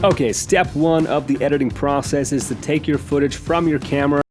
Okay, step one of the editing process is to take your footage from your camera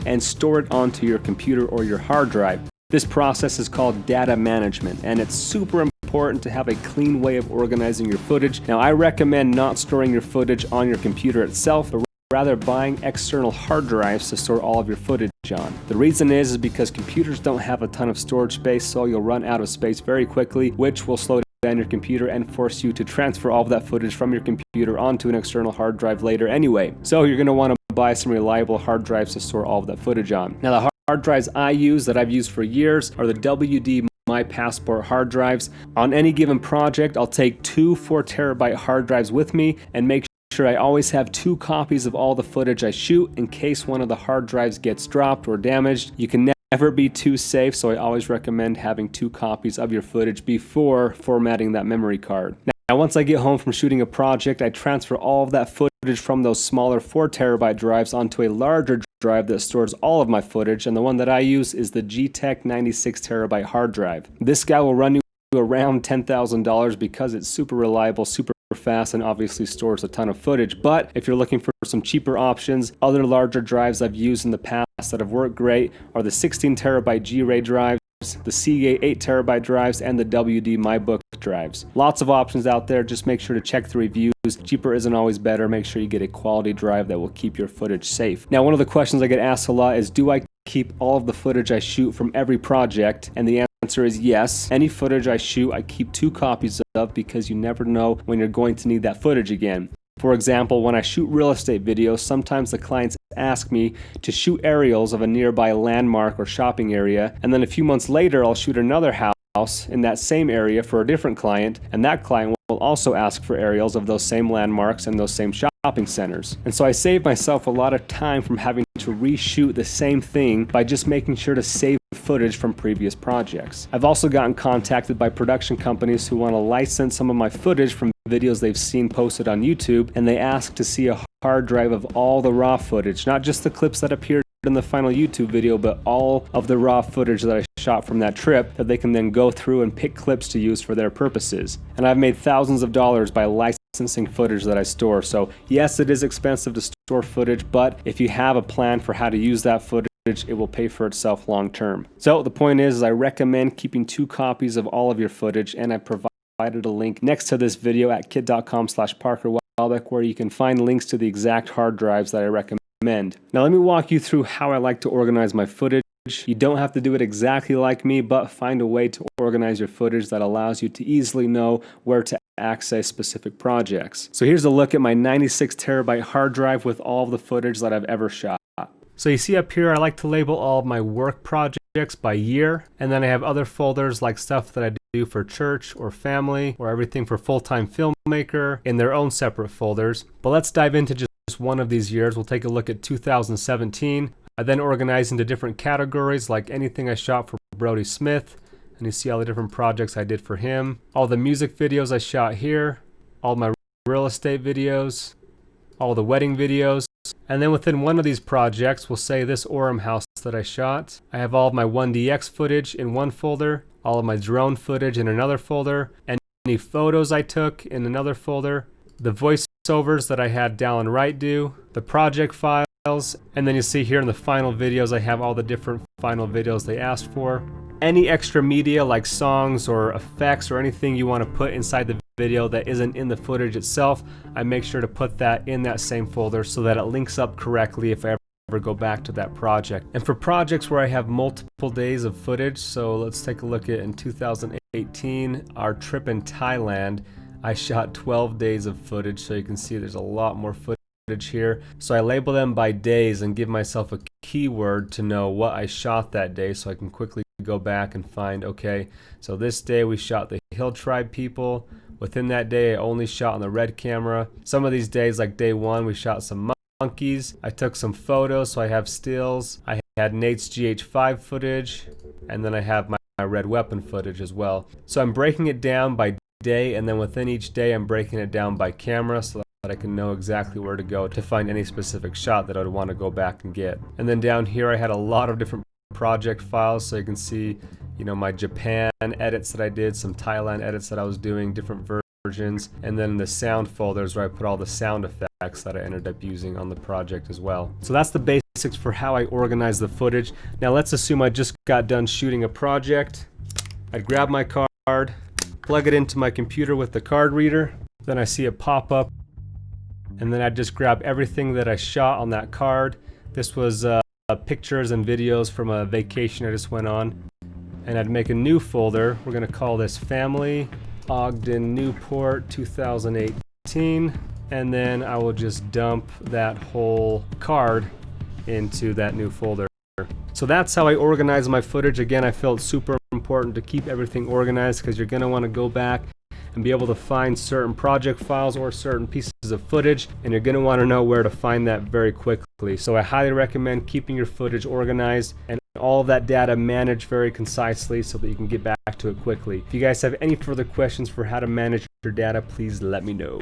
and store it onto your computer or your hard drive. This process is called data management, and it's super important to have a clean way of organizing your footage. Now, I recommend not storing your footage on your computer itself, but rather buying external hard drives to store all of your footage on. The reason is because computers don't have a ton of storage space, so you'll run out of space very quickly, which will slow down your computer and force you to transfer all of that footage from your computer onto an external hard drive later anyway. So you're going to want to buy some reliable hard drives to store all of that footage on. Now, the hard drives I use that I've used for years are the WD My Passport hard drives. On any given project, I'll take 2 4TB hard drives with me and make sure I always have 2 copies of all the footage I shoot in case one of the hard drives gets dropped or damaged. You can never be too safe, so I always recommend having 2 copies of your footage before formatting that memory card. Now, once I get home from shooting a project, I transfer all of that footage from those smaller 4TB drives onto a larger drive that stores all of my footage, and the one that I use is the G-Tech 96TB hard drive. This guy will run you around $10,000 because it's super reliable, super fast, and obviously stores a ton of footage. But if you're looking for some cheaper options, other larger drives I've used in the past that have worked great are the 16TB G-Ray drives, the Seagate 8TB drives, and the WD MyBook drives. Lots of options out there. Just make sure to check the reviews. Cheaper isn't always better. Make sure you get a quality drive that will keep your footage safe. Now, one of the questions I get asked a lot is, do I keep all of the footage I shoot from every project? And the answer is yes. Any footage I shoot, I keep 2 copies of, because you never know when you're going to need that footage again. For example, when I shoot real estate videos, sometimes the clients ask me to shoot aerials of a nearby landmark or shopping area, and then a few months later I'll shoot another house in that same area for a different client, and that client will also ask for aerials of those same landmarks and those same shopping centers. And so I save myself a lot of time from having to reshoot the same thing by just making sure to save footage from previous projects. I've also gotten contacted by production companies who want to license some of my footage from videos they've seen posted on YouTube, and they ask to see a hard drive of all the raw footage, not just the clips that appeared in the final YouTube video, but all of the raw footage that I shot from that trip that they can then go through and pick clips to use for their purposes. And I've made thousands of dollars by licensing footage that I store. So yes, it is expensive to store footage, but if you have a plan for how to use that footage, it will pay for itself long term. So the point is I recommend keeping 2 copies of all of your footage, and I provided a link next to this video at kit.com/ParkerWelbeck where you can find links to the exact hard drives that I recommend. Now let me walk you through how I like to organize my footage. You don't have to do it exactly like me, but find a way to organize your footage that allows you to easily know where to access specific projects. So here's a look at my 96TB hard drive with all of the footage that I've ever shot. So you see up here, I like to label all of my work projects by year, and then I have other folders like stuff that I do for church or family or everything for full-time filmmaker in their own separate folders. But let's dive into just one of these years. We'll take a look at 2017. I then organize into different categories like anything I shot for Brody Smith, and you see all the different projects I did for him, all the music videos I shot here, all my real estate videos, all the wedding videos. And then within one of these projects, we'll say this Orem house that I shot, I have all of my 1DX footage in one folder, all of my drone footage in another folder, and any photos I took in another folder, the voiceovers that I had Dallin Wright do, the project files, and then you see here in the final videos, I have all the different final videos they asked for. Any extra media like songs or effects or anything you want to put inside the video that isn't in the footage itself, I make sure to put that in that same folder so that it links up correctly if I ever go back to that project. And for projects where I have multiple days of footage, so let's take a look at in 2018, our trip in Thailand, I shot 12 days of footage, so you can see there's a lot more footage here. So I label them by days and give myself a keyword to know what I shot that day so I can quickly go back and find, okay, so this day we shot the Hill Tribe people. Within that day, I only shot on the red camera. Some of these days, like day 1, we shot some monkeys. I took some photos, so I have stills. I had Nate's GH5 footage, and then I have my red weapon footage as well. So I'm breaking it down by day, and then within each day, I'm breaking it down by camera so that I can know exactly where to go to find any specific shot that I'd want to go back and get. And then down here, I had a lot of different project files, so you can see, you know, my Japan edits that I did, some Thailand edits that I was doing, different versions, and then the sound folders where I put all the sound effects that I ended up using on the project as well. So that's the basics for how I organize the footage. Now let's assume I just got done shooting a project. I'd grab my card, plug it into my computer with the card reader, then I see it pop up, and then I'd just grab everything that I shot on that card. This was pictures and videos from a vacation I just went on, and I'd make a new folder. We're gonna call this Family Ogden Newport 2018, and then I will just dump that whole card into that new folder. So that's how I organize my footage. Again, I felt super important to keep everything organized because you're gonna want to go back and be able to find certain project files or certain pieces of footage, and you're going to want to know where to find that very quickly. So I highly recommend keeping your footage organized and all of that data managed very concisely so that you can get back to it quickly. If you guys have any further questions for how to manage your data, please let me know.